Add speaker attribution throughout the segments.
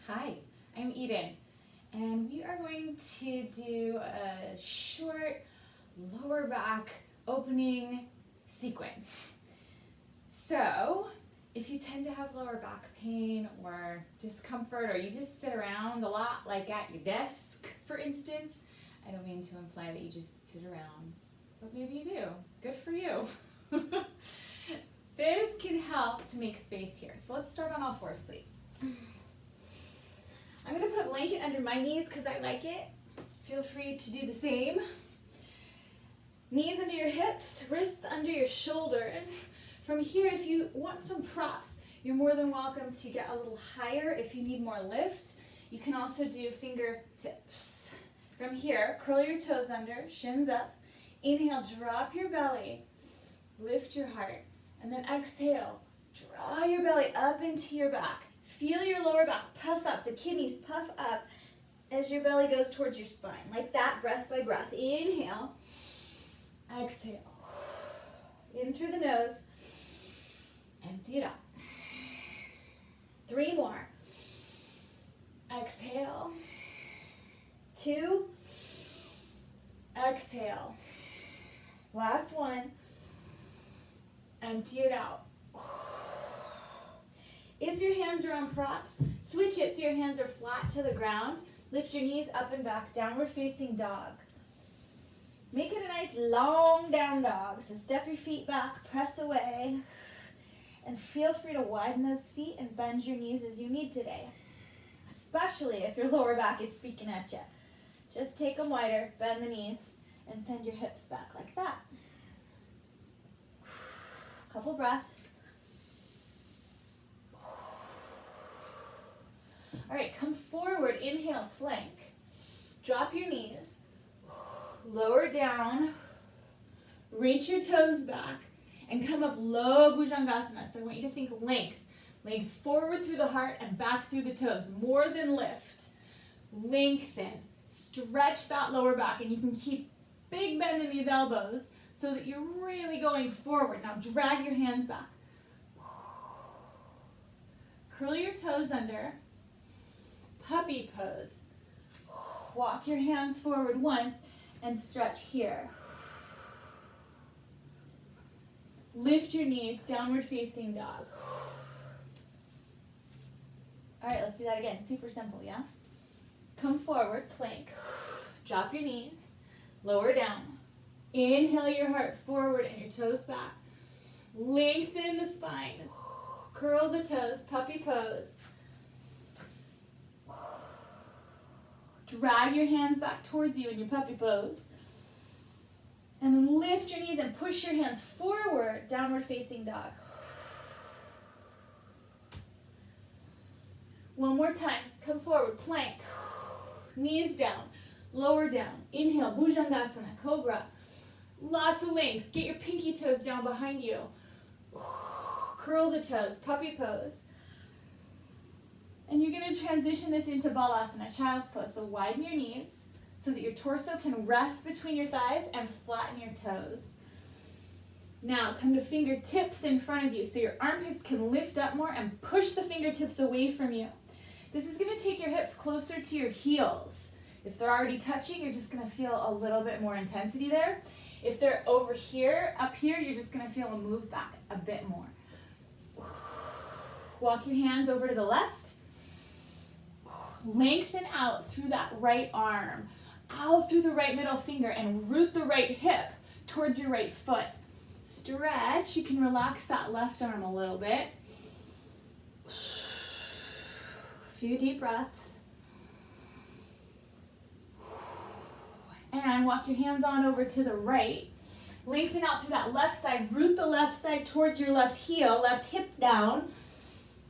Speaker 1: Hi, I'm Eden, and we are going to do a short lower back opening sequence. So, if you tend to have lower back pain or discomfort, or you just sit around a lot, like at your desk, for instance, I don't mean to imply that you just sit around, but maybe you do. Good for you. This can help to make space here. So let's start on all fours, please. I'm going to put a blanket under my knees because I like it. Feel free to do the same. Knees under your hips, wrists under your shoulders. From here, if you want some props, you're more than welcome to get a little higher if you need more lift. You can also do fingertips. From here, curl your toes under, shins up. Inhale, drop your belly, lift your heart. And then exhale, draw your belly up into your back. Feel your lower back puff up, the kidneys puff up as your belly goes towards your spine. Like that, breath by breath. Inhale, exhale. In through the nose, empty it out. 3 more. Exhale. 2. Exhale. Last one. Empty it out. If your hands are on props, switch it so your hands are flat to the ground. Lift your knees up and back, downward facing dog. Make it a nice long down dog. So step your feet back, press away, and feel free to widen those feet and bend your knees as you need today, especially if your lower back is speaking at you. Just take them wider, bend the knees, and send your hips back like that. Couple breaths. All right, come forward, inhale, plank. Drop your knees, lower down, reach your toes back, and come up low Bhujangasana. So I want you to think length. Leg forward through the heart and back through the toes, more than lift. Lengthen, stretch that lower back, and you can keep big bend in these elbows so that you're really going forward. Now drag your hands back. Curl your toes under. Puppy pose. Walk your hands forward once and stretch here. Lift your knees, downward facing dog. All right, let's do that again. Super simple, yeah? Come forward, plank. Drop your knees, lower down. Inhale your heart forward and your toes back. Lengthen the spine. Curl the toes, puppy pose. Drag your hands back towards you in your puppy pose. And then lift your knees and push your hands forward, downward facing dog. One more time. Come forward, plank. Knees down, lower down. Inhale, Bhujangasana, cobra. Lots of length. Get your pinky toes down behind you. Curl the toes, puppy pose. And you're going to transition this into Balasana, child's pose. So widen your knees so that your torso can rest between your thighs and flatten your toes. Now come to fingertips in front of you so your armpits can lift up more and push the fingertips away from you. This is going to take your hips closer to your heels. If they're already touching, you're just going to feel a little bit more intensity there. If they're over here, up here, you're just going to feel a move back a bit more. Walk your hands over to the left. Lengthen out through that right arm, out through the right middle finger, and root the right hip towards your right foot. Stretch. You can relax that left arm a little bit. A few deep breaths. And walk your hands on over to the right. Lengthen out through that left side. Root the left side towards your left heel, left hip down,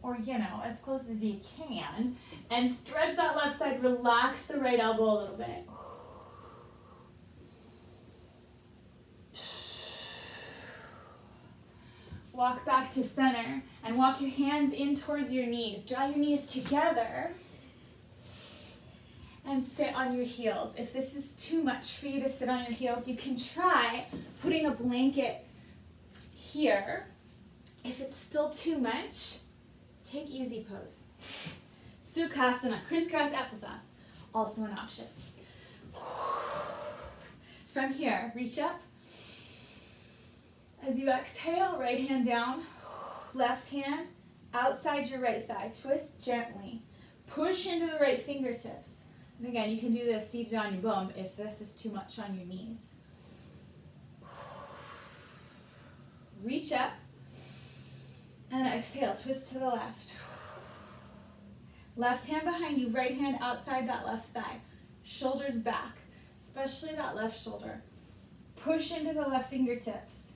Speaker 1: or, as close as you can. And stretch that left side. Relax the right elbow a little bit. Walk back to center and walk your hands in towards your knees. Draw your knees together and sit on your heels. If this is too much for you to sit on your heels, you can try putting a blanket here. If it's still too much, take easy pose. Sukhasana, crisscross applesauce, also an option. From here, reach up. As you exhale, right hand down, left hand outside your right thigh. Twist gently. Push into the right fingertips. And again, you can do this seated on your bum if this is too much on your knees. Reach up. And exhale, twist to the left. Left hand behind you, right hand outside that left thigh. Shoulders back, especially that left shoulder. Push into the left fingertips.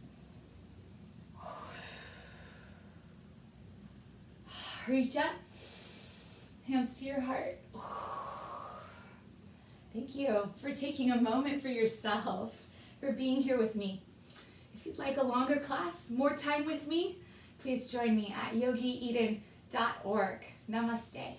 Speaker 1: Reach up. Hands to your heart. Thank you for taking a moment for yourself, for being here with me. If you'd like a longer class, more time with me, please join me at yogieden.org. Namaste.